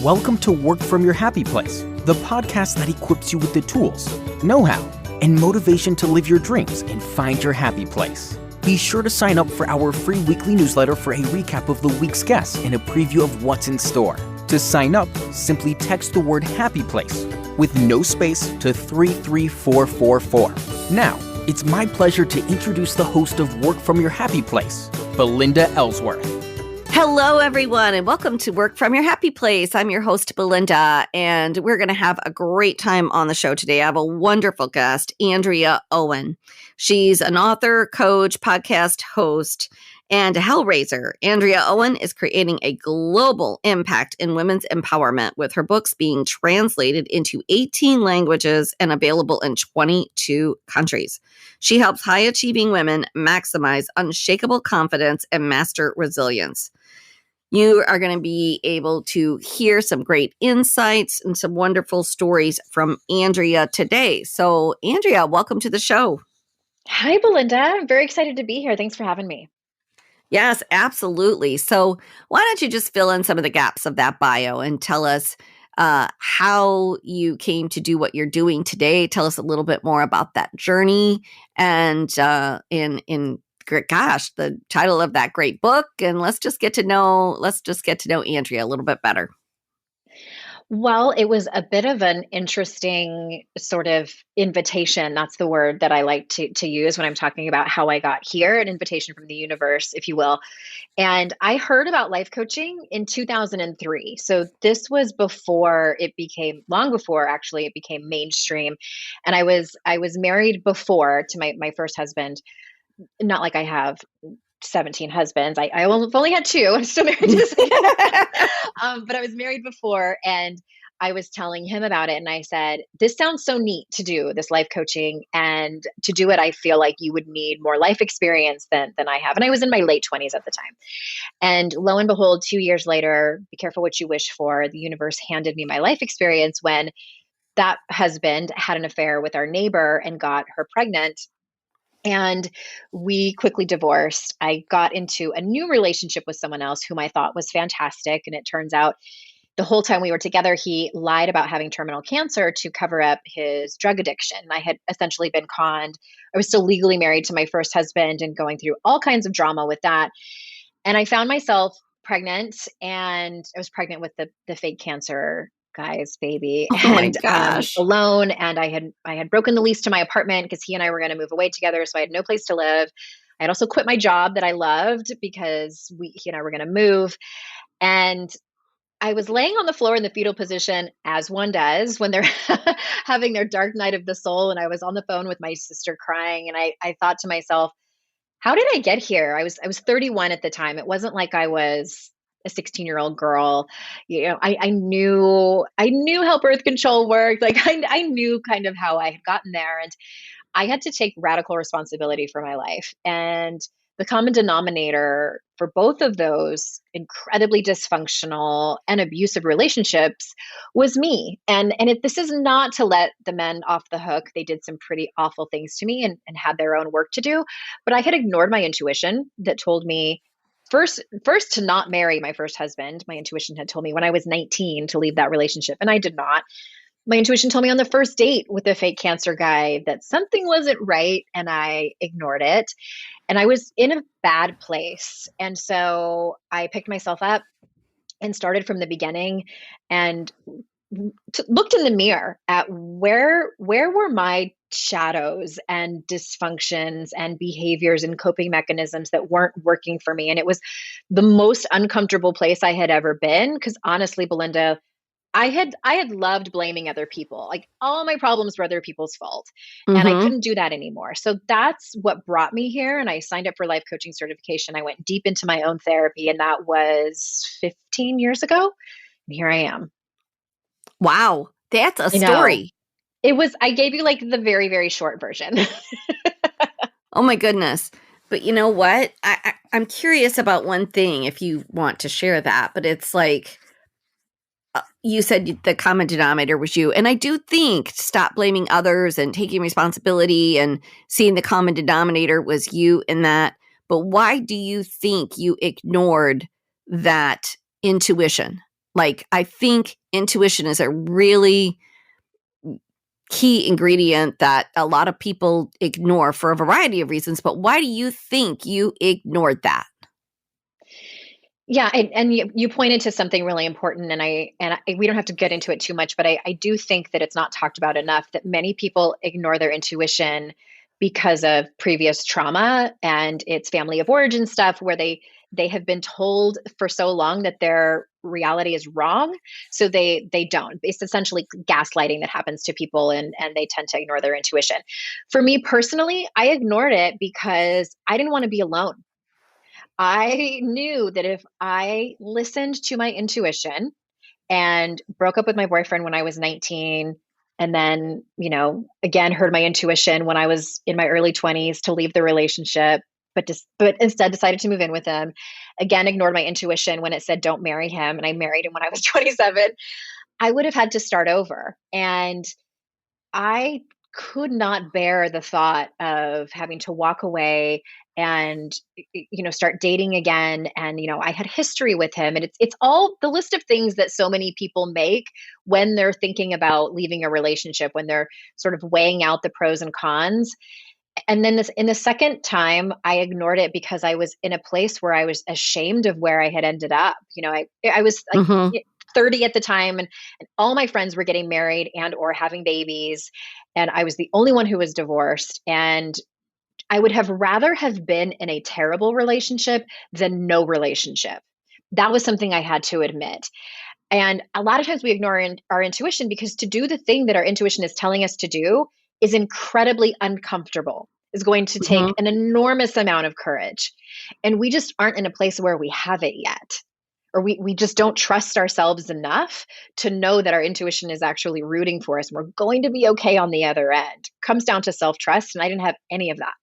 Welcome to Work From Your Happy Place, the podcast that equips you with the tools, know-how, and motivation to live your dreams and find your happy place. Be sure to sign up for our free weekly newsletter for a recap of the week's guests and a preview of what's in store. To sign up, simply text the word Happy Place with no space to 33444. Now, it's my pleasure to introduce the host of Work From Your Happy Place, Belinda Ellsworth. Hello, everyone, and welcome to Work From Your Happy Place. I'm your host, Belinda, and we're going to have a great time on the show today. I have a wonderful guest, Andrea Owen. She's an author, coach, podcast host, and a hellraiser. Andrea Owen is creating a global impact in women's empowerment, with her books being translated into 18 languages and available in 22 countries. She helps high-achieving women maximize unshakable confidence and master resilience. You are going to be able to hear some great insights and some wonderful stories from Andrea today. So, Andrea, welcome to the show. Hi, Belinda. I'm very excited to be here. Thanks for having me. Yes, absolutely. So why don't you just fill in some of the gaps of that bio and tell us how you came to do what you're doing today. Tell us a little bit more about that journey and gosh, the title of that great book. And let's just get to know Andrea a little bit better. Well, it was a bit of an interesting sort of invitation. That's the word that I like to use when I'm talking about how I got here, an invitation from the universe, if you will. And I heard about life coaching in 2003. So this was long before actually it became mainstream. And I was married before to my first husband. Not like I have 17 husbands. I've only had two. I'm still married to this. But I was married before, and I was telling him about it. And I said, this sounds so neat to do, this life coaching. And to do it, I feel like you would need more life experience than I have. And I was in my late 20s at the time. And lo and behold, 2 years later, be careful what you wish for, the universe handed me my life experience when that husband had an affair with our neighbor and got her pregnant. And we quickly divorced. I got into a new relationship with someone else whom I thought was fantastic. And it turns out the whole time we were together, he lied about having terminal cancer to cover up his drug addiction. I had essentially been conned. I was still legally married to my first husband and going through all kinds of drama with that. And I found myself pregnant, and I was pregnant with the fake cancer guy's baby. Oh my gosh. Alone. And I had broken the lease to my apartment because he and I were going to move away together. So I had no place to live. I had also quit my job that I loved because he and I were going to move. And I was laying on the floor in the fetal position, as one does when they're having their dark night of the soul. And I was on the phone with my sister crying. And I thought to myself, how did I get here? I was 31 at the time. It wasn't like I was a 16-year-old girl. I knew how birth control worked. Like I knew kind of how I had gotten there, and I had to take radical responsibility for my life. And the common denominator for both of those incredibly dysfunctional and abusive relationships was me. And this is not to let the men off the hook. They did some pretty awful things to me and had their own work to do. But I had ignored my intuition that told me, First, to not marry my first husband. My intuition had told me when I was 19 to leave that relationship, and I did not. My intuition told me on the first date with the fake cancer guy that something wasn't right, and I ignored it. And I was in a bad place. And so I picked myself up and started from the beginning and looked in the mirror at where were my shadows and dysfunctions and behaviors and coping mechanisms that weren't working for me. And it was the most uncomfortable place I had ever been. Because honestly, Belinda, I had loved blaming other people. Like all my problems were other people's fault. And I couldn't do that anymore. So that's what brought me here. And I signed up for life coaching certification. I went deep into my own therapy, and that was 15 years ago. And here I am. Wow. That's a story. I gave you like the very, very short version. Oh my goodness. But you know what? I'm curious about one thing, if you want to share that, but it's like, you said the common denominator was you. And I do think stop blaming others and taking responsibility and seeing the common denominator was you in that. But why do you think you ignored that intuition? Like, I think intuition is a really key ingredient that a lot of people ignore for a variety of reasons. But why do you think you ignored that? Yeah, and you pointed to something really important, and we don't have to get into it too much, but I do think that it's not talked about enough that many people ignore their intuition because of previous trauma and its family of origin stuff, where they have been told for so long that their reality is wrong, so they don't. It's essentially gaslighting that happens to people, and they tend to ignore their intuition. For me personally, I ignored it because I didn't want to be alone. I knew that if I listened to my intuition and broke up with my boyfriend when I was 19, and then, again, heard my intuition when I was in my early 20s to leave the relationship, but instead decided to move in with him, again, ignored my intuition when it said don't marry him, and I married him when I was 27, I would have had to start over. And I could not bear the thought of having to walk away and start dating again. And I had history with him, and it's all the list of things that so many people make when they're thinking about leaving a relationship, when they're sort of weighing out the pros and cons. And then in the second time, I ignored it because I was in a place where I was ashamed of where I had ended up. I was like Mm-hmm. 30 at the time, and all my friends were getting married and or having babies, and I was the only one who was divorced. And I would have rather have been in a terrible relationship than no relationship. That was something I had to admit. And a lot of times we ignore our intuition, because to do the thing that our intuition is telling us to do is incredibly uncomfortable, is going to take an enormous amount of courage. And we just aren't in a place where we have it yet. Or we just don't trust ourselves enough to know that our intuition is actually rooting for us, and we're going to be okay on the other end. Comes down to self-trust, and I didn't have any of that.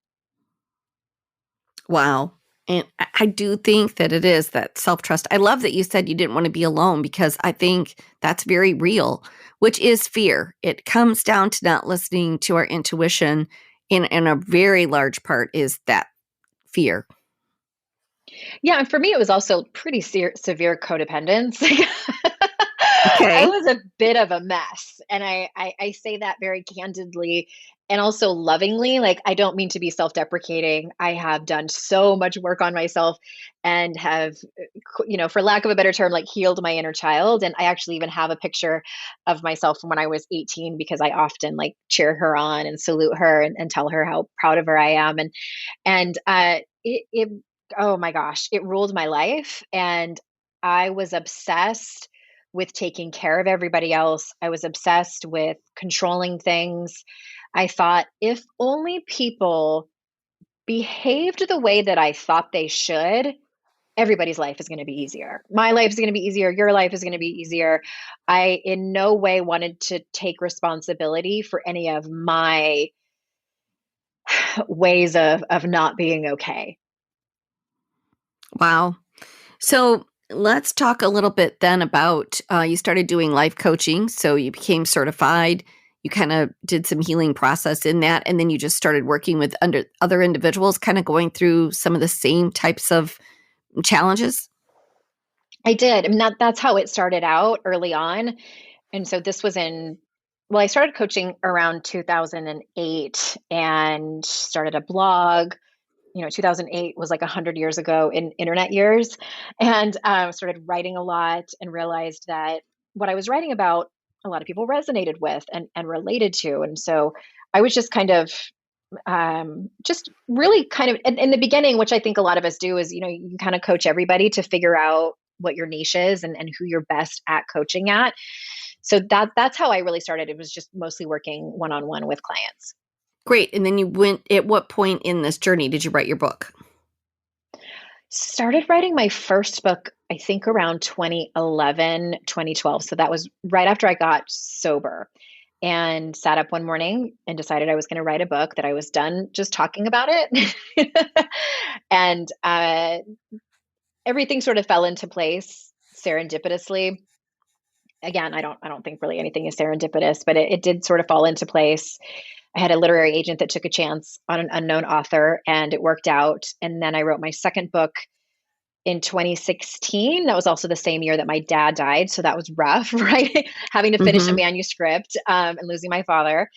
Wow. And I do think that it is that self-trust. I love that you said you didn't want to be alone, because I think that's very real, which is fear. It comes down to not listening to our intuition, and a very large part is that fear. Yeah, and for me, it was also pretty severe codependence. I Okay. was a bit of a mess, and I say that very candidly and also lovingly. Like, I don't mean to be self-deprecating. I have done so much work on myself and have, for lack of a better term, like healed my inner child. And I actually even have a picture of myself from when I was 18, because I often like cheer her on and salute her and tell her how proud of her I am. And oh my gosh, it ruled my life. And I was obsessed with taking care of everybody else. I was obsessed with controlling things. I thought if only people behaved the way that I thought they should, everybody's life is going to be easier. My life is going to be easier. Your life is going to be easier. I in no way wanted to take responsibility for any of my ways of not being okay. Wow. So let's talk a little bit then about you started doing life coaching. So you became certified. You kind of did some healing process in that. And then you just started working with other individuals, kind of going through some of the same types of challenges. I did. I mean, that's how it started out early on. And so this was I started coaching around 2008 and started a blog. 2008 was like 100 years ago in internet years, and started writing a lot and realized that what I was writing about, a lot of people resonated with and related to. And so I was just kind of just really kind of in the beginning, which I think a lot of us do, is, you kind of coach everybody to figure out what your niche is and who you're best at coaching at. So that's how I really started. It was just mostly working one-on-one with clients. Great. And then at what point in this journey did you write your book? Started writing my first book, I think around 2011, 2012. So that was right after I got sober, and sat up one morning and decided I was going to write a book, that I was done just talking about it. And everything sort of fell into place serendipitously. Again, I don't think really anything is serendipitous, but it did sort of fall into place. I had a literary agent that took a chance on an unknown author, and it worked out. And then I wrote my second book in 2016. That was also the same year that my dad died. So that was rough, right? Having to finish a Mm-hmm. manuscript and losing my father.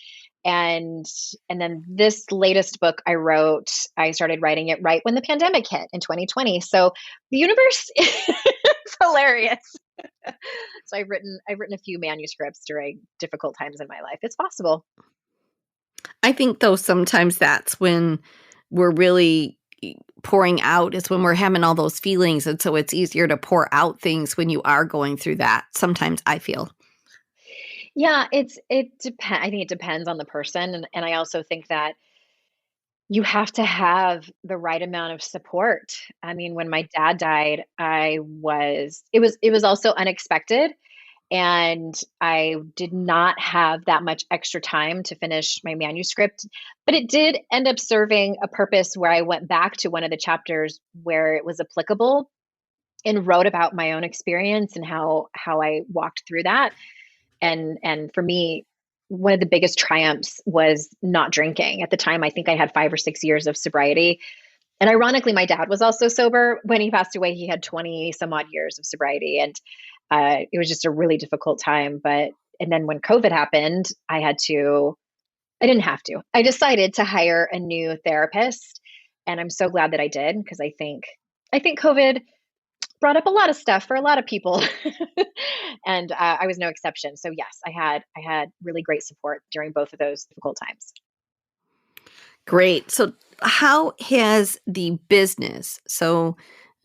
And then this latest book I wrote, I started writing it right when the pandemic hit in 2020. So the universe is hilarious. So I've written a few manuscripts during difficult times in my life. It's possible. I think, though, sometimes that's when we're really pouring out, is when we're having all those feelings. And so it's easier to pour out things when you are going through that. Sometimes I feel. Yeah, it depends. I think it depends on the person. And I also think that you have to have the right amount of support. I mean, when my dad died, it was also unexpected. And I did not have that much extra time to finish my manuscript, but it did end up serving a purpose where I went back to one of the chapters where it was applicable and wrote about my own experience and how I walked through that. And for me, one of the biggest triumphs was not drinking. At the time, I think I had 5 or 6 years of sobriety. And ironically, my dad was also sober. When he passed away, he had 20 some odd years of sobriety. And it was just a really difficult time. And then when COVID happened, I didn't have to. I decided to hire a new therapist. And I'm so glad that I did, because I think COVID brought up a lot of stuff for a lot of people. And I was no exception. So yes, I had really great support during both of those difficult times. Great. So how has the business,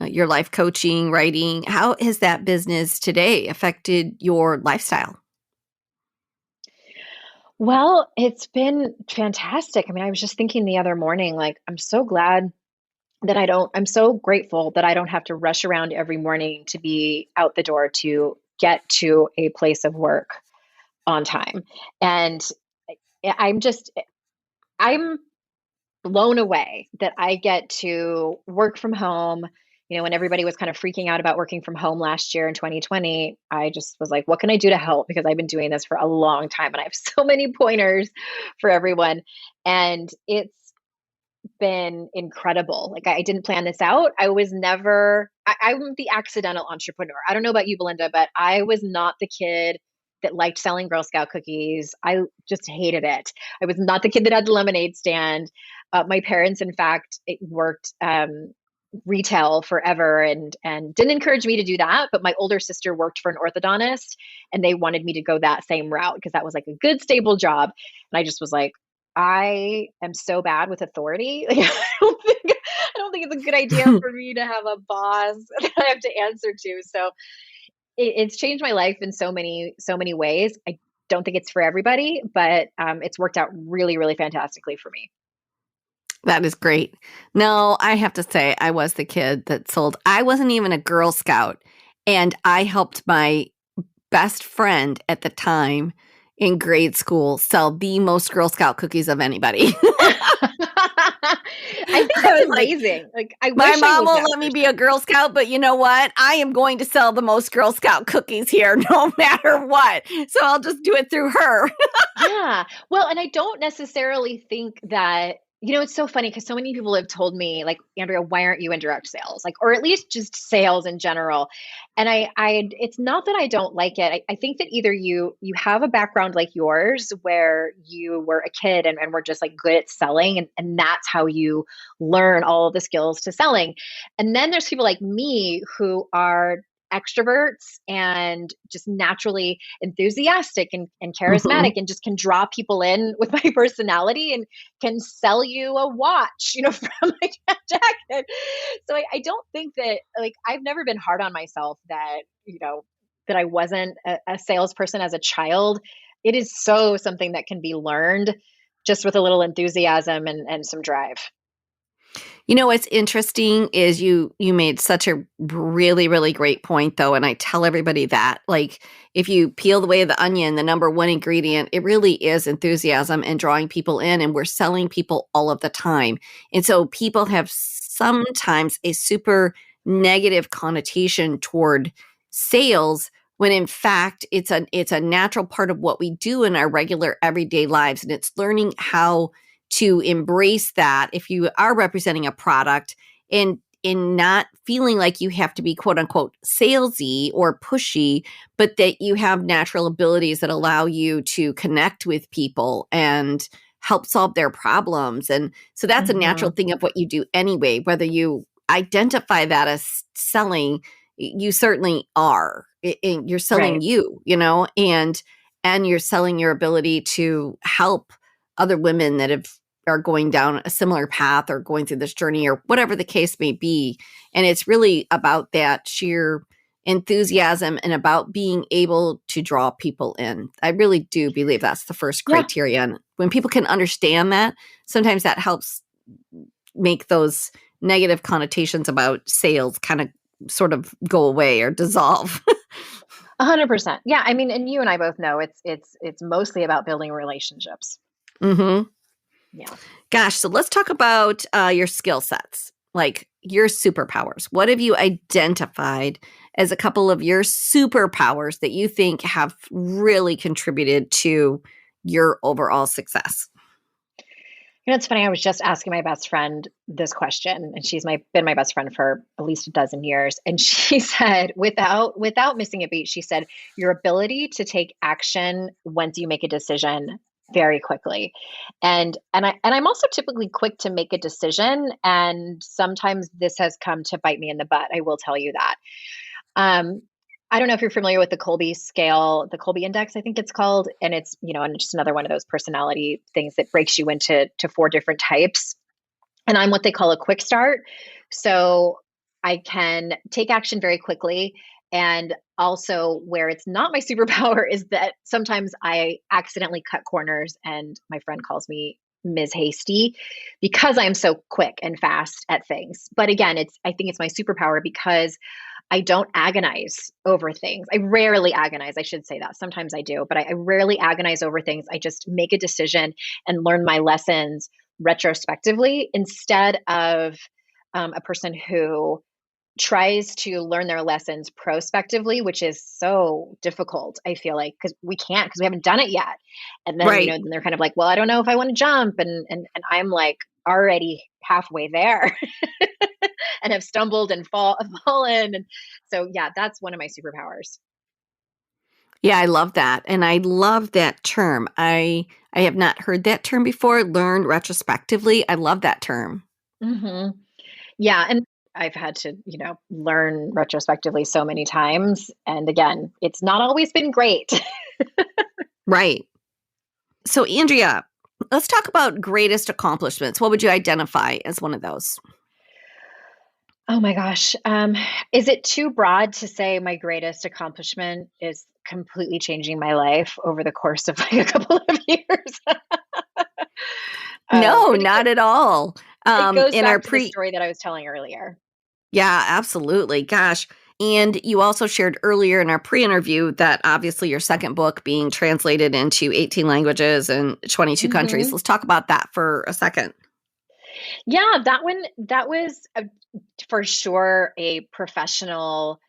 your life coaching, writing, how has that business today affected your lifestyle? Well, it's been fantastic. I mean, I was just thinking the other morning, like, I'm so grateful that I don't have to rush around every morning to be out the door to get to a place of work on time. And I'm just, I'm blown away that I get to work from home. When everybody was kind of freaking out about working from home last year in 2020, I just was like, what can I do to help? Because I've been doing this for a long time and I have so many pointers for everyone. And it's been incredible. Like, I didn't plan this out. I'm the accidental entrepreneur. I don't know about you, Belinda, but I was not the kid that liked selling Girl Scout cookies. I just hated it. I was not the kid that had the lemonade stand. My parents, in fact, worked retail forever and didn't encourage me to do that. But my older sister worked for an orthodontist and they wanted me to go that same route because that was like a good, stable job. And I just was like, I am so bad with authority. Like, I don't think it's a good idea for me to have a boss that I have to answer to. So it's changed my life in so many ways. I don't think it's for everybody, but it's worked out really, really fantastically for me. That is great. No, I have to say, I was the kid that sold. I wasn't even a Girl Scout, and I helped my best friend at the time in grade school sell the most Girl Scout cookies of anybody. I think that's amazing. I my wish mom I was won't that let me person. be a Girl Scout, but you know what? I am going to sell the most Girl Scout cookies here, no matter what. So I'll just do it through her. Yeah. Well, and I don't necessarily think that, it's so funny because so many people have told me, like, Andrea, why aren't you in direct sales? Like, or at least just sales in general. And it's not that I don't like it. I think that either you have a background like yours where you were a kid and were just like good at selling, and that's how you learn all of the skills to selling. And then there's people like me who are extroverts and just naturally enthusiastic and charismatic and just can draw people in with my personality and can sell you a watch, from my jacket. So I don't think that, like, I've never been hard on myself that, that I wasn't a salesperson as a child. It is something that can be learned just with a little enthusiasm and some drive. What's interesting is you made such a really, really great point, though, and I tell everybody that, like, if you peel away the onion, the number one ingredient, it really is enthusiasm and drawing people in, and we're selling people all of the time. And so people have sometimes a super negative connotation toward sales when in fact it's a natural part of what we do in our regular everyday lives, and it's learning how to embrace that if you are representing a product and in not feeling like you have to be quote unquote salesy or pushy, but that you have natural abilities that allow you to connect with people and help solve their problems. And so that's a natural thing of what you do anyway, whether you identify that as selling, you certainly are. You're selling Right. and you're selling your ability to help other women that are going down a similar path or going through this journey or whatever the case may be. And it's really about that sheer enthusiasm and about being able to draw people in. I really do believe that's the first criteria. And when people can understand that, sometimes that helps make those negative connotations about sales kind of sort of go away or dissolve. 100%. Yeah. I mean, and you and I both know it's mostly about building relationships. Mm-hmm. Yeah. Gosh, so let's talk about your skill sets, like your superpowers. What have you identified as a couple of your superpowers that you think have really contributed to your overall success? It's funny. I was just asking my best friend this question, and she's been my best friend for at least a dozen years. And she said, without missing a beat, she said, your ability to take action once you make a decision very quickly. And I'm also typically quick to make a decision. And sometimes this has come to bite me in the butt. I will tell you that. Um, I don't know if you're familiar with the Colby scale, the Colby index, I think it's called. And it's, and just another one of those personality things that breaks you into four different types. And I'm what they call a quick start. So I can take action very quickly. And also where it's not my superpower is that sometimes I accidentally cut corners, and my friend calls me Ms. Hasty because I'm so quick and fast at things. But again, I think it's my superpower because I don't agonize over things. I rarely agonize. I should say that. Sometimes I do, but I rarely agonize over things. I just make a decision and learn my lessons retrospectively instead of a person who tries to learn their lessons prospectively, which is so difficult, I feel like, because we haven't done it yet. And then, Right. then they're kind of like, well, I don't know if I want to jump. And I'm like already halfway there and have stumbled and fallen. And so, yeah, that's one of my superpowers. Yeah, I love that. And I love that term. I have not heard that term before, learned retrospectively. I love that term. Mm-hmm. Yeah. And I've had to, learn retrospectively so many times. And again, it's not always been great. Right. So, Andrea, let's talk about greatest accomplishments. What would you identify as one of those? Oh my gosh. Is it too broad to say my greatest accomplishment is completely changing my life over the course of like a couple of years? No, not at all. It goes In back our to the story that I was telling earlier. Yeah, absolutely. Gosh. And you also shared earlier in our pre-interview that obviously your second book being translated into 18 languages and 22 countries. Let's talk about that for a second. Yeah, that was for sure a professional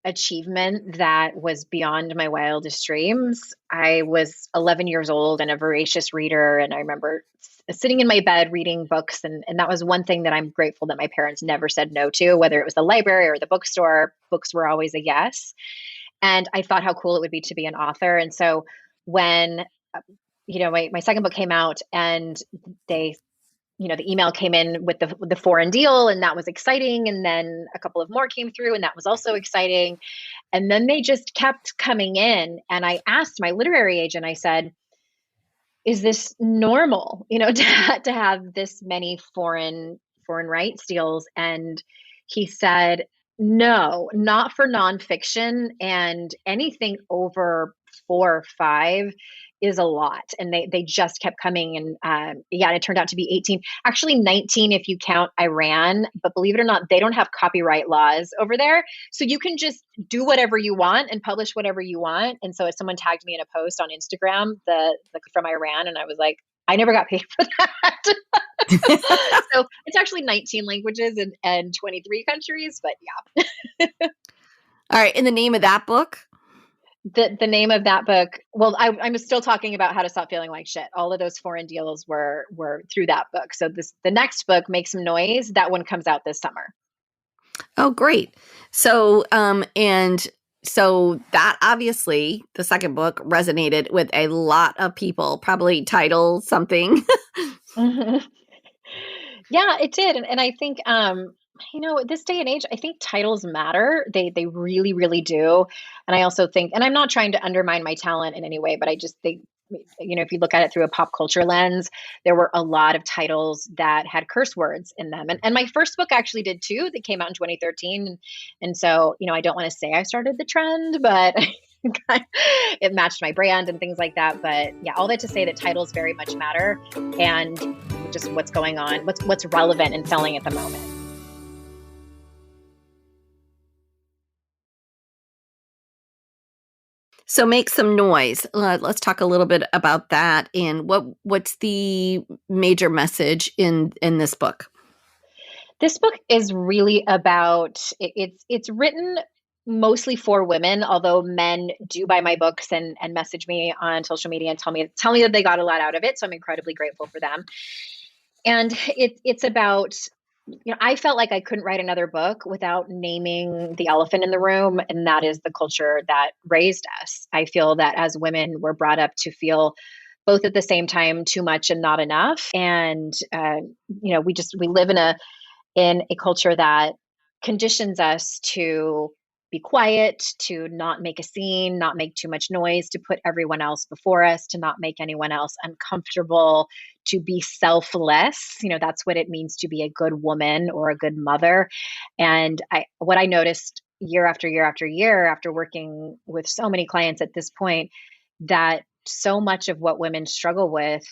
achievement that was beyond my wildest dreams. I was 11 years old and a voracious reader, and I remember sitting in my bed reading books, and that was one thing that I'm grateful that my parents never said no to, whether it was the library or the bookstore. Books were always a yes. And I thought how cool it would be to be an author. And so when my second book came out, and they the email came in with the foreign deal, and that was exciting. And then a couple of more came through, and that was also exciting. And then they just kept coming in. And I asked my literary agent, I said, is this normal, to have this many foreign rights deals? And he said, no, not for nonfiction, and anything over 4 or 5 is a lot. And they just kept coming. And and it turned out to be 18, actually 19 if you count Iran. But believe it or not, they don't have copyright laws over there. So you can just do whatever you want and publish whatever you want. And so if someone tagged me in a post on Instagram, the from Iran, and I was like, I never got paid for that. So it's actually 19 languages and 23 countries, but yeah. All right. And the name of that book? The name of that book, well, I'm still talking about how to stop feeling like shit. All of those foreign deals were through that book. So the next book, Make Some Noise, that one comes out this summer. Oh, great. So, and so that obviously the second book resonated with a lot of people, probably title something. Mhm. Yeah, it did. And I think, this day and age, I think titles matter. They really, really do. And I also think, and I'm not trying to undermine my talent in any way, but I just think, if you look at it through a pop culture lens, there were a lot of titles that had curse words in them. And my first book actually did too, that came out in 2013. And so, I don't want to say I started the trend, but it matched my brand and things like that. But yeah, all that to say that titles very much matter. And just what's going on, what's relevant and selling at the moment. So make some noise. Let's talk a little bit about that and what's the major message in this book. This book is really about it's written mostly for women, although men do buy my books and message me on social media and tell me that they got a lot out of it. So I'm incredibly grateful for them. And it's about, I felt like I couldn't write another book without naming the elephant in the room, and that is the culture that raised us. I feel that as women, we're brought up to feel both at the same time too much and not enough. And we live in a culture that conditions us to be quiet, to not make a scene, not make too much noise, to put everyone else before us, to not make anyone else uncomfortable, to be selfless. That's what it means to be a good woman or a good mother. And what I noticed year after year after year, after working with so many clients at this point, that so much of what women struggle with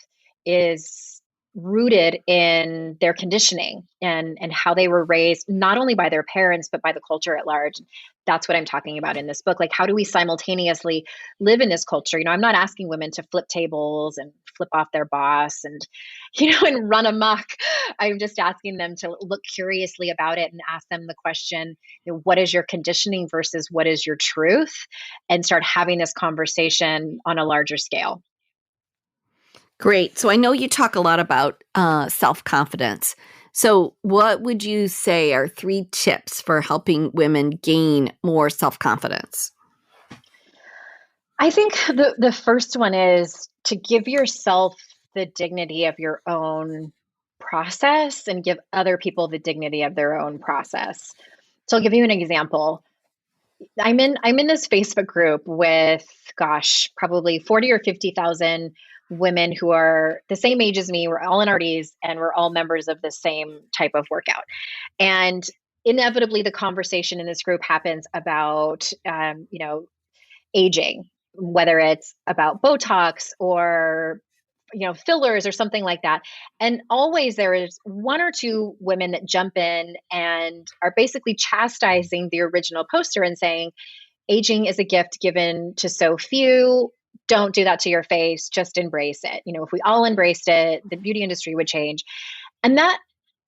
is rooted in their conditioning and how they were raised, not only by their parents, but by the culture at large. That's what I'm talking about in this book. Like, how do we simultaneously live in this culture? I'm not asking women to flip tables and flip off their boss and, and run amok. I'm just asking them to look curiously about it and ask them the question, what is your conditioning versus what is your truth? And start having this conversation on a larger scale. Great. So I know you talk a lot about self-confidence. So what would you say are 3 tips for helping women gain more self-confidence? I think the first one is to give yourself the dignity of your own process and give other people the dignity of their own process. So I'll give you an example. I'm in this Facebook group with, probably 40 or 50,000 women who are the same age as me. We're all in our 40s and we're all members of the same type of workout. And inevitably, the conversation in this group happens about, aging, whether it's about Botox or fillers or something like that. And always there is 1 or 2 women that jump in and are basically chastising the original poster and saying, aging is a gift given to so few. Don't do that to your face. Just embrace it. If we all embraced it, the beauty industry would change. And that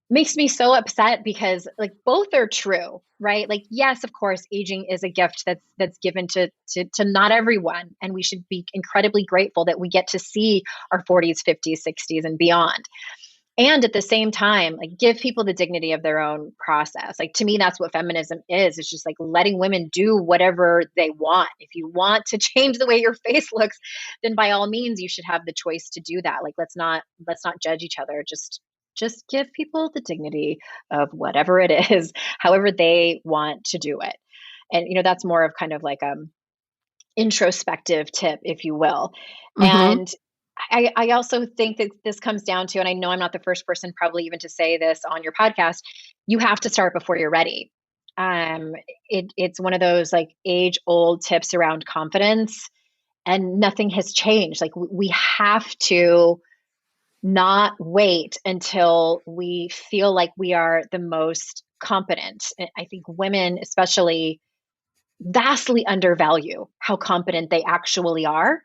makes me so upset because like both are true, right? Like, yes, of course, aging is a gift that's given to not everyone. And we should be incredibly grateful that we get to see our 40s, 50s, 60s and beyond. And at the same time, like give people the dignity of their own process. Like to me, that's what feminism is. It's just like letting women do whatever they want. If you want to change the way your face looks, then by all means you should have the choice to do that. Like let's not judge each other. Just give people the dignity of whatever it is, however they want to do it. And that's more of kind of like introspective tip, if you will. Mm-hmm. And I also think that this comes down to, and I know I'm not the first person probably even to say this on your podcast, you have to start before you're ready. It's one of those like age old tips around confidence, and nothing has changed. Like we have to not wait until we feel like we are the most competent. And I think women, especially, vastly undervalue how competent they actually are.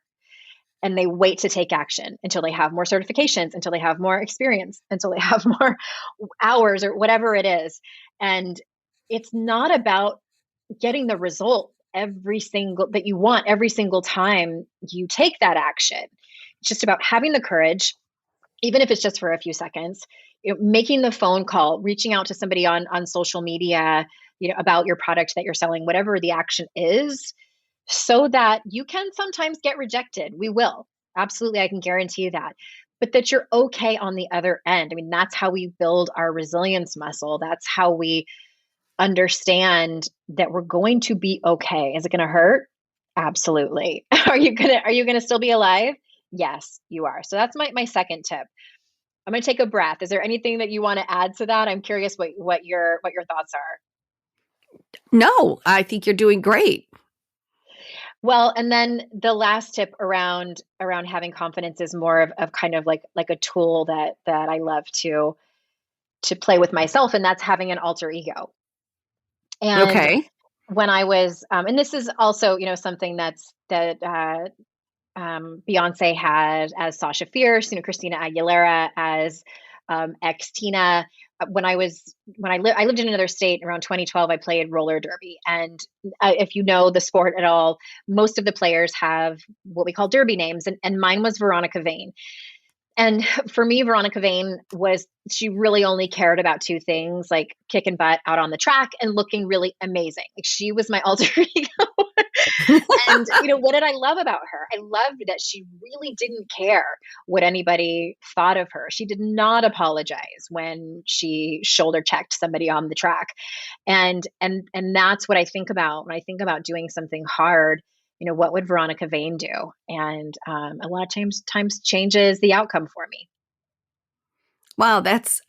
And they wait to take action until they have more certifications, until they have more experience, until they have more hours or whatever it is. And it's not about getting the result that you want every single time you take that action. It's just about having the courage, even if it's just for a few seconds, making the phone call, reaching out to somebody on social media, about your product that you're selling, whatever the action is, so that you can sometimes get rejected. We will. Absolutely. I can guarantee you that. But that you're okay on the other end. I mean, that's how we build our resilience muscle. That's how we understand that we're going to be okay. Is it going to hurt? Absolutely. Are you going to still be alive? Yes, you are. So that's my second tip. I'm going to take a breath. Is there anything that you want to add to that? I'm curious what your thoughts are. No, I think you're doing great. Well, and then the last tip around having confidence is more of kind of like a tool that I love to play with myself, and that's having an alter ego. And Okay. when I was, and this is also, something that Beyonce had as Sasha Fierce, Christina Aguilera as ex Tina. I lived in another state around 2012, I played roller derby. And if you know the sport at all, most of the players have what we call derby names. And mine was Veronica Vane. And for me, Veronica Vane she really only cared about two things, like kicking butt out on the track and looking really amazing. Like, she was my alter ego. And, what did I love about her? I loved that she really didn't care what anybody thought of her. She did not apologize when she shoulder checked somebody on the track. And that's what I think about when I think about doing something hard. What would Veronica Vane do? And a lot of times changes the outcome for me. Wow, that's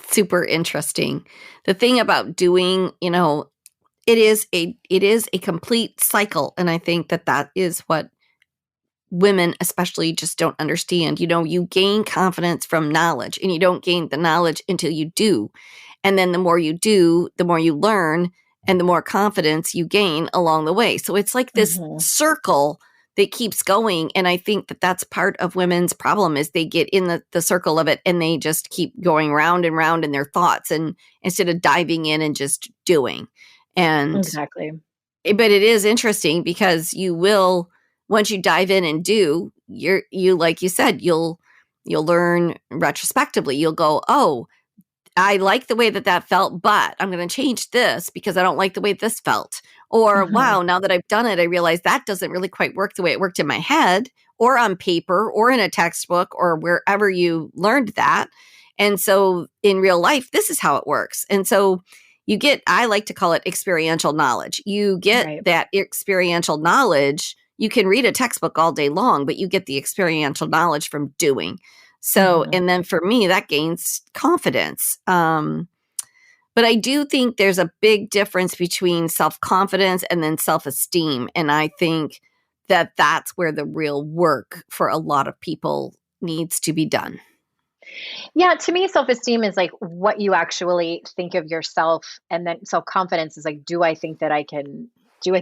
super interesting. The thing about doing, it is a complete cycle, and I think that is what women especially just don't understand. You gain confidence from knowledge, and you don't gain the knowledge until you do. And then the more you do, the more you learn, and the more confidence you gain along the way. So it's like this circle that keeps going. And I think that that's part of women's problem is they get in the circle of it and they just keep going round and round in their thoughts, and instead of diving in and just doing. And exactly. But it is interesting because you will, once you dive in and do, you like you said, you'll learn retrospectively. You'll go, oh, I like the way that felt, but I'm going to change this because I don't like the way this felt. Or, wow, now that I've done it, I realize that doesn't really quite work the way it worked in my head or on paper or in a textbook or wherever you learned that. And so in real life, this is how it works. And so I like to call it experiential knowledge. You get that experiential knowledge. You can read a textbook all day long, but you get the experiential knowledge from doing. So, and then for me, that gains confidence. But I do think there's a big difference between self-confidence and then self-esteem. And I think that that's where the real work for a lot of people needs to be done. Yeah, to me, self-esteem is like what you actually think of yourself. And then self-confidence is like, do I think that I can do it?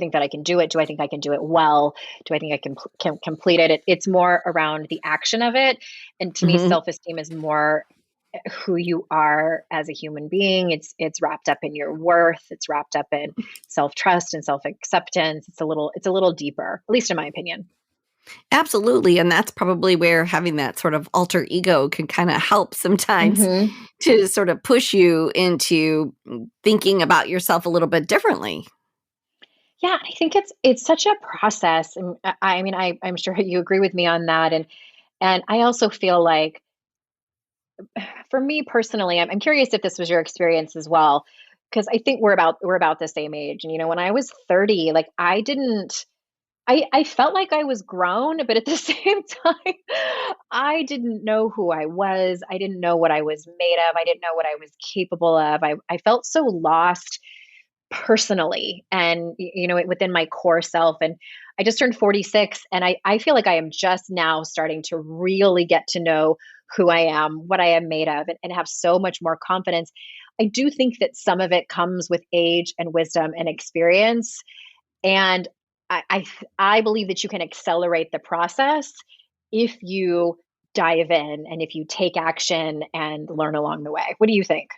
Do I think I can do it well? Do I think I can complete it? It's more around the action of it. And to me, self-esteem is more who you are as a human being. It's wrapped up in your worth. It's wrapped up in self-trust and self-acceptance. It's a little deeper, at least in my opinion. Absolutely. And that's probably where having that sort of alter ego can kind of help sometimes to sort of push you into thinking about yourself a little bit differently. Yeah, I think it's such a process. And I'm sure you agree with me on that. And I also feel like, for me personally, I'm curious if this was your experience as well, because I think we're about the same age. And when I was 30, like I felt like I was grown, but at the same time, I didn't know who I was. I didn't know what I was made of. I didn't know what I was capable of. I felt so lost personally and within my core self. And I just turned 46, and I feel like I am just now starting to really get to know who I am, what I am made of, and have so much more confidence. I do think that some of it comes with age and wisdom and experience. And I believe that you can accelerate the process if you dive in and if you take action and learn along the way. What do you think?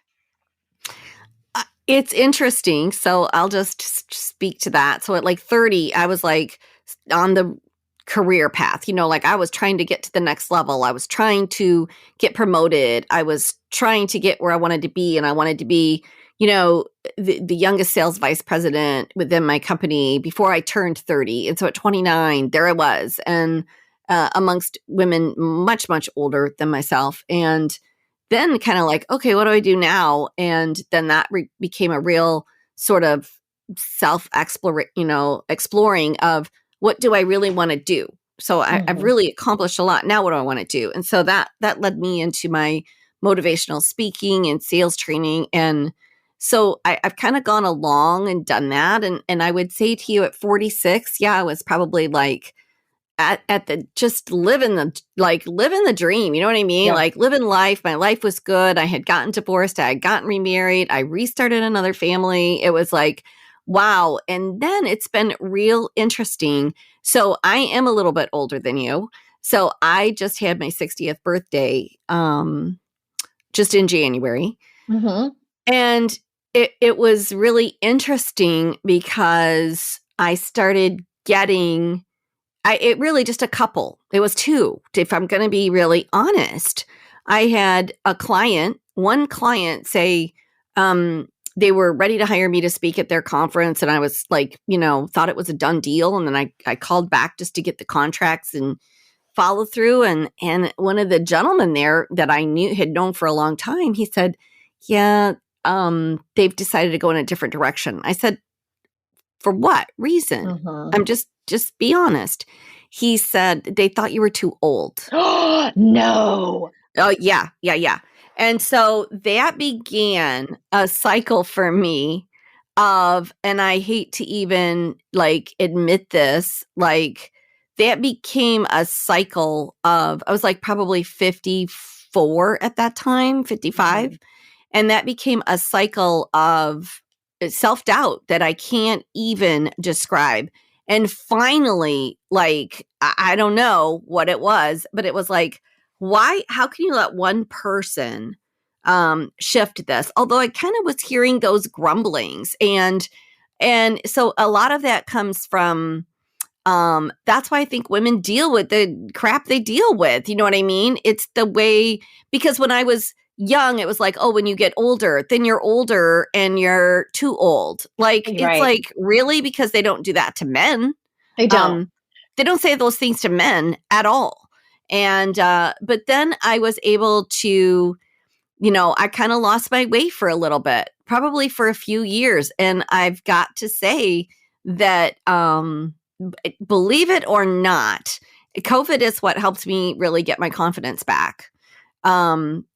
It's interesting. So I'll just speak to that. So at like 30, I was like on the career path. Like I was trying to get to the next level. I was trying to get promoted. I was trying to get where I wanted to be. And I wanted to be, the youngest sales vice president within my company before I turned 30. And so at 29, there I was. And amongst women much, much older than myself. And then kind of like, okay, what do I do now? And then that became a real sort of exploring of what do I really want to do? So I've really accomplished a lot. Now what do I want to do? And so that led me into my motivational speaking and sales training. And so I've kind of gone along and done that. And I would say to you at 46, yeah, I was probably like at the just living the dream. You know what I mean? Yeah. Like living life. My life was good. I had gotten divorced. I had gotten remarried. I restarted another family. It was like, wow. And then it's been real interesting. So I am a little bit older than you. So I just had my 60th birthday just in January. Mm-hmm. And it was really interesting because I started getting it really just a couple. It was two, if I'm going to be really honest. I had one client say they were ready to hire me to speak at their conference. And I was like, thought it was a done deal. And then I called back just to get the contracts and follow through. And one of the gentlemen there that I had known for a long time, he said, yeah, they've decided to go in a different direction. I said, for what reason? Mm-hmm. I'm just be honest. He said they thought you were too old. No. Oh, yeah. And so that began a cycle for me and I hate to even like admit this, like that became a cycle of, I was like probably 54 at that time, 55. Mm-hmm. And that became a cycle of self-doubt that I can't even describe. And finally, like, I don't know what it was, but it was like, how can you let one person shift this? Although I kind of was hearing those grumblings. And so a lot of that comes from, that's why I think women deal with the crap they deal with. You know what I mean? It's the way, because when I was young, it was like, oh, when you get older, then you're older and you're too old. Like, Right. It's like, really? Because they don't do that to men. They don't. They don't say those things to men at all. And, but then I was able to, I kind of lost my way for a little bit, probably for a few years. And I've got to say that, believe it or not, COVID is what helped me really get my confidence back.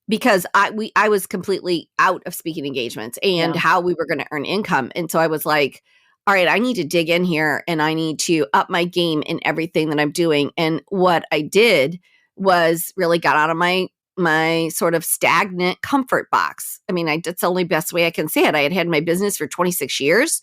Because I was completely out of speaking engagements and how we were going to earn income. And so I was like, all right, I need to dig in here and I need to up my game in everything that I'm doing. And what I did was really got out of my sort of stagnant comfort box. I mean, that's the only best way I can say it. I had my business for 26 years.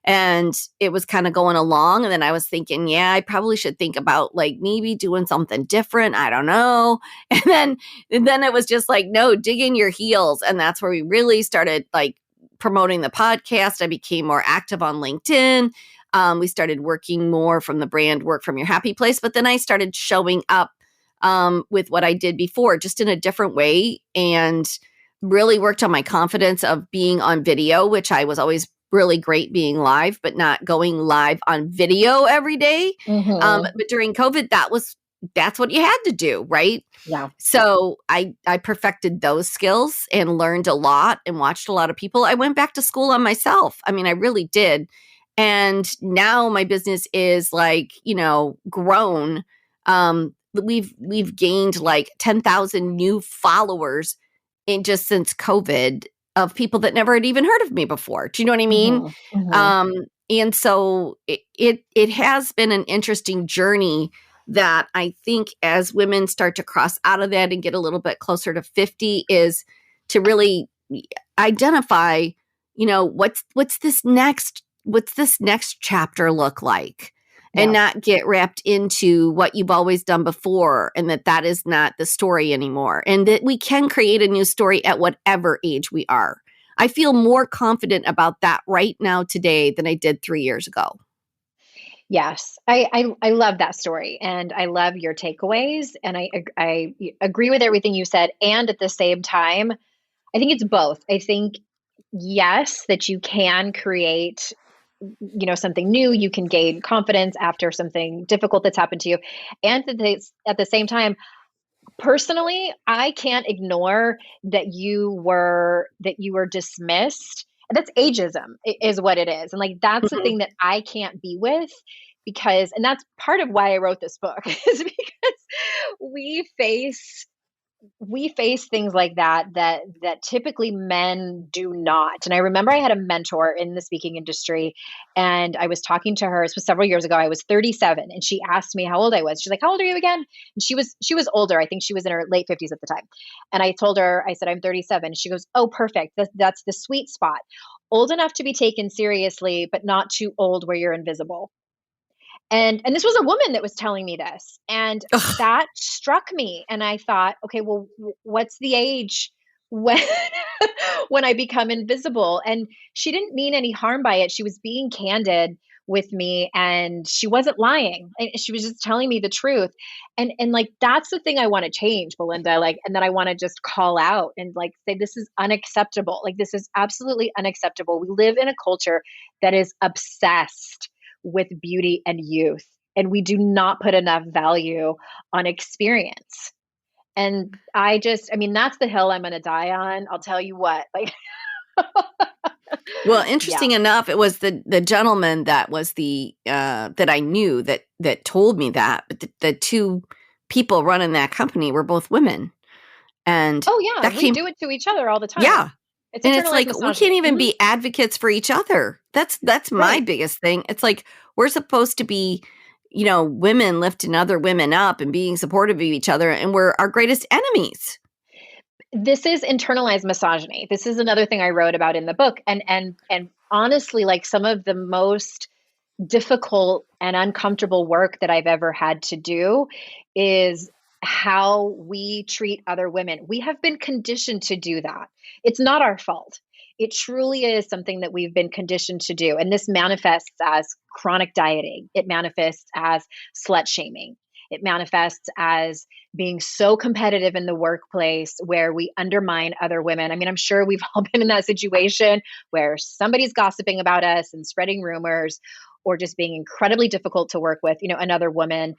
And it was kind of going along. And then I was thinking, yeah, I probably should think about like maybe doing something different. I don't know. And then it was just like, no, dig in your heels. And that's where we really started like promoting the podcast. I became more active on LinkedIn. We started working more from the brand Work From Your Happy Place. But then I started showing up with what I did before, just in a different way, and really worked on my confidence of being on video, which I was always really great being live, but not going live on video every day. Mm-hmm. But during COVID, that's what you had to do, right? Yeah. So I perfected those skills and learned a lot and watched a lot of people. I went back to school on myself. I mean, I really did. And now my business is like, grown. We've gained like 10,000 new followers since COVID, of people that never had even heard of me before. Do you know what I mean? Mm-hmm. Mm-hmm. And so it has been an interesting journey that I think as women start to cross out of that and get a little bit closer to 50 is to really identify, what's this next chapter look like? And not get wrapped into what you've always done before, and that is not the story anymore. And that we can create a new story at whatever age we are. I feel more confident about that right now today than I did 3 years ago. Yes, I love that story, and I love your takeaways, and I agree with everything you said. And at the same time, I think it's both. I think yes, that you can create, something new. You can gain confidence after something difficult that's happened to you, and at the same time, personally, I can't ignore that you were dismissed. That's ageism is what it is. And like that's the Mhm. thing that I can't be with because and that's part of why I wrote this book is because we face we face things like that typically men do not. And I remember I had a mentor in the speaking industry and I was talking to her. This was several years ago. I was 37 and she asked me how old I was. She's like, "How old are you again?" And she was older. I think she was in her late 50s at the time. And I told her, I said, "I'm 37." And she goes, "Oh, perfect. That's the sweet spot. Old enough to be taken seriously, but not too old where you're invisible." And this was a woman that was telling me this, and Ugh. that struck me, and I thought, "Okay, well, what's the age when when I become invisible?" And she didn't mean any harm by it. She was being candid with me, and she wasn't lying. And she was just telling me the truth. And like that's the thing I want to change, Belinda. Like, and then I want to just call out and like say this is unacceptable. Like this is absolutely unacceptable. We live in a culture that is obsessed with beauty and youth. And we do not put enough value on experience. And I mean, that's the hill I'm going to die on. I'll tell you what, like, Well, yeah. interesting enough, it was the gentleman that was the that I knew that told me that, but the two people running that company were both women, and Oh, yeah. that We came do it to each other all the yeah, time. It's and it's internalized like we can't misogyny. even be advocates for each other. That's my Right. biggest thing. It's like we're supposed to be, women lifting other women up and being supportive of each other, and we're our greatest enemies. This is internalized misogyny. This is another thing I wrote about in the book. And honestly, like some of the most difficult and uncomfortable work that I've ever had to do is how we treat other women. We have been conditioned to do that. It's not our fault. It truly is something that we've been conditioned to do. And this manifests as chronic dieting, it manifests as slut shaming. It manifests as being so competitive in the workplace where we undermine other women. I mean, I'm sure we've all been in that situation where somebody's gossiping about us and spreading rumors or just being incredibly difficult to work with, another woman.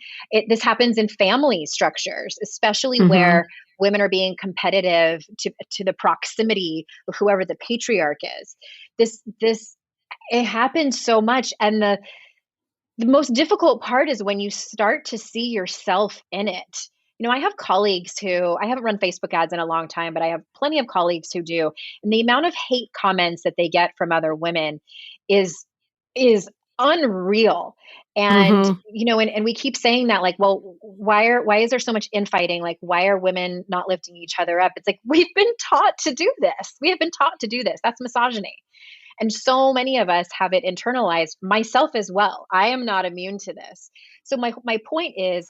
This happens in family structures, especially Hmm. where women are being competitive to the proximity of whoever the patriarch is. This it happens so much. And the most difficult part is when you start to see yourself in it. I have colleagues who I haven't run Facebook ads in a long time, but I have plenty of colleagues who do. And the amount of hate comments that they get from other women is is unreal. And Hmm. and we keep saying that like, well, why is there so much infighting? Like why are women not lifting each other up? It's like we've been taught to do this. We have been taught to do this. That's misogyny. And so many of us have it internalized, myself as well. I am not immune to this. So my point is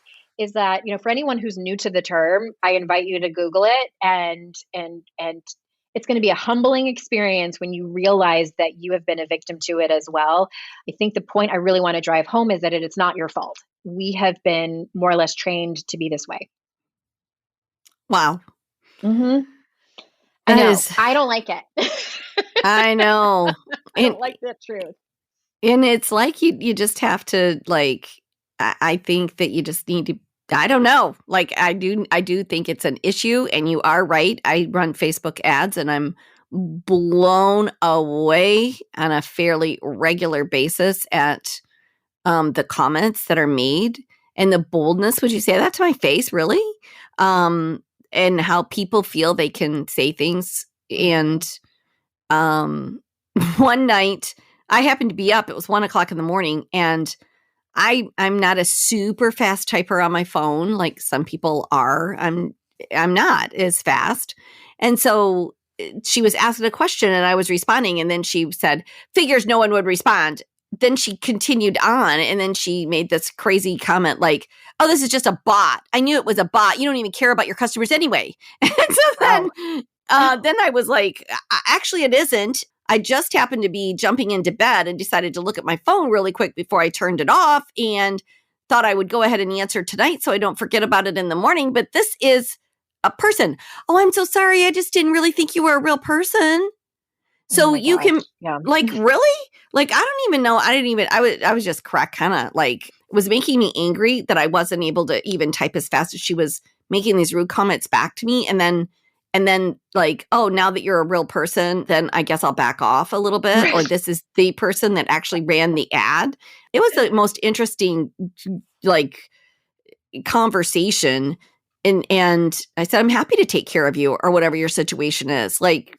that, for anyone who's new to the term, I invite you to Google it and it's going to be a humbling experience when you realize that you have been a victim to it as well. I think the point I really want to drive home is that it's not your fault. We have been more or less trained to be this way. Wow, Hmm. I that know. is, I don't like it. I know, I and don't like the truth. and it's like you just have to like. I think that you just need to. I don't know. Like I do think it's an issue, and you are right. I run Facebook ads, and I'm blown away on a fairly regular basis at the comments that are made and the boldness. Would you say that to my face, really? And how people feel they can say things. And um, one night, I happened to be up. It was 1 o'clock in the morning, and I'm not a super fast typer on my phone like some people are. I'm not as fast. And so she was asking a question and I was responding, and then she said, "Figures no one would respond." Then she continued on, and then she made this crazy comment like, "Oh, this is just a bot. I knew it was a bot. You don't even care about your customers anyway." And so Wow. then I was like, Actually, it isn't. I just happened to be jumping into bed and decided to look at my phone really quick before I turned it off and thought I would go ahead and answer tonight so I don't forget about it in the morning. But this is a person. Oh, I'm so sorry. I just didn't really think you were a real person. So you can, like, really? Like, I don't even know. I was just kind of like, it was making me angry that I wasn't able to even type as fast as she was making these rude comments back to me. And then like, oh, now that you're a real person, then I guess I'll back off a little bit. Right. Or this is the person that actually ran the ad. It was the most interesting, like, conversation. And I said, I'm happy to take care of you or whatever your situation is. Like,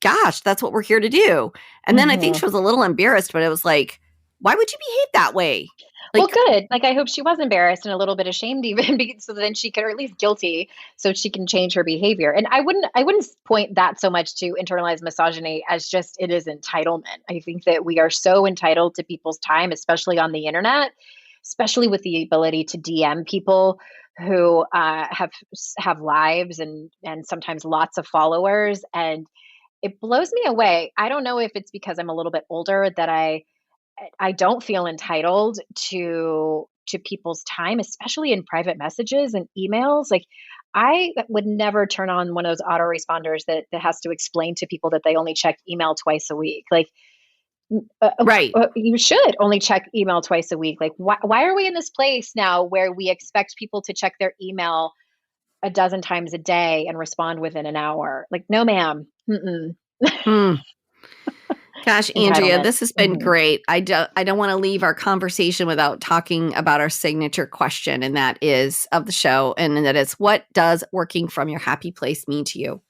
gosh, that's what we're here to do. And then I think she was a little embarrassed, but it was like, why would you behave that way? Like, well, good. Like, I hope she was embarrassed and a little bit ashamed even, so then she could, or at least guilty, so she can change her behavior. And I wouldn't point that so much to internalized misogyny as just, it is entitlement. I think that we are so entitled to people's time, especially on the internet, especially with the ability to DM people who have lives and sometimes lots of followers. And it blows me away. I don't know if it's because I'm a little bit older that I don't feel entitled to people's time, especially in private messages and emails. Like, I would never turn on one of those autoresponders that has to explain to people that they only check email twice a week. Like, right. You should only check email twice a week. Like, why are we in this place now where we expect people to check their email a dozen times a day and respond within an hour? Like, no, ma'am. Gosh, Andrea, this has been great. I don't want to leave our conversation without talking about our signature question, and that is of the show, and that is, what does working from your happy place mean to you?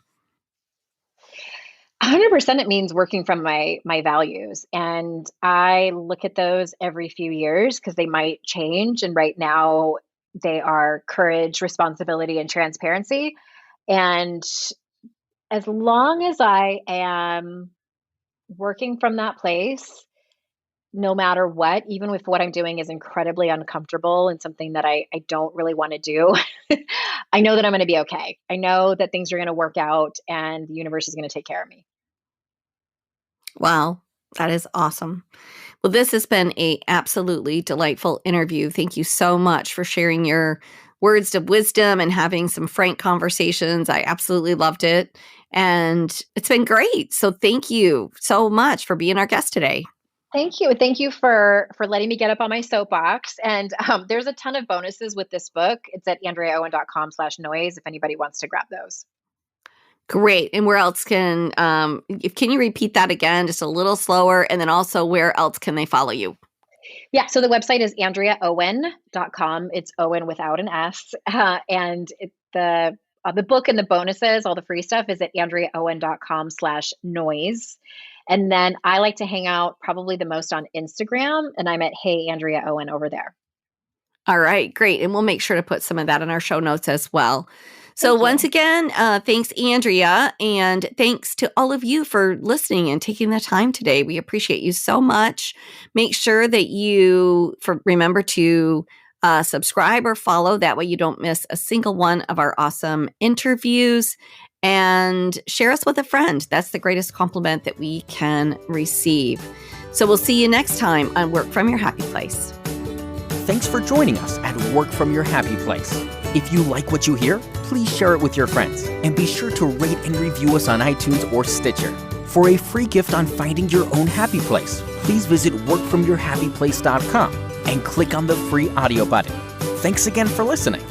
100% it means working from my values. And I look at those every few years because they might change. And right now they are courage, responsibility, and transparency. And as long as I am working from that place, no matter what, even if what I'm doing is incredibly uncomfortable and something that I don't really want to do, I know that I'm going to be okay. I know that things are going to work out and the universe is going to take care of me. Wow, that is awesome. Well, this has been a absolutely delightful interview. Thank you so much for sharing your words of wisdom and having some frank conversations. I absolutely loved it. And it's been great. So thank you so much for being our guest today. Thank you. Thank you for letting me get up on my soapbox. And there's a ton of bonuses with this book. It's at andreaowen.com/noise if anybody wants to grab those. Great. And where else can you repeat that again, just a little slower? And then also, where else can they follow you? Yeah. So the website is andreaowen.com. It's Owen without an S. And the book and the bonuses, all the free stuff, is at andreaowen.com/noise. And then I like to hang out probably the most on Instagram, and I'm at Hey Andrea Owen over there. All right, great. And we'll make sure to put some of that in our show notes as well. So once again, thanks, Andrea, and thanks to all of you for listening and taking the time today. We appreciate you so much. Make sure that you remember to subscribe or follow. That way you don't miss a single one of our awesome interviews. And share us with a friend. That's the greatest compliment that we can receive. So we'll see you next time on Work From Your Happy Place. Thanks for joining us at Work From Your Happy Place. If you like what you hear, please share it with your friends. And be sure to rate and review us on iTunes or Stitcher. For a free gift on finding your own happy place, please visit workfromyourhappyplace.com and click on the free audio button. Thanks again for listening.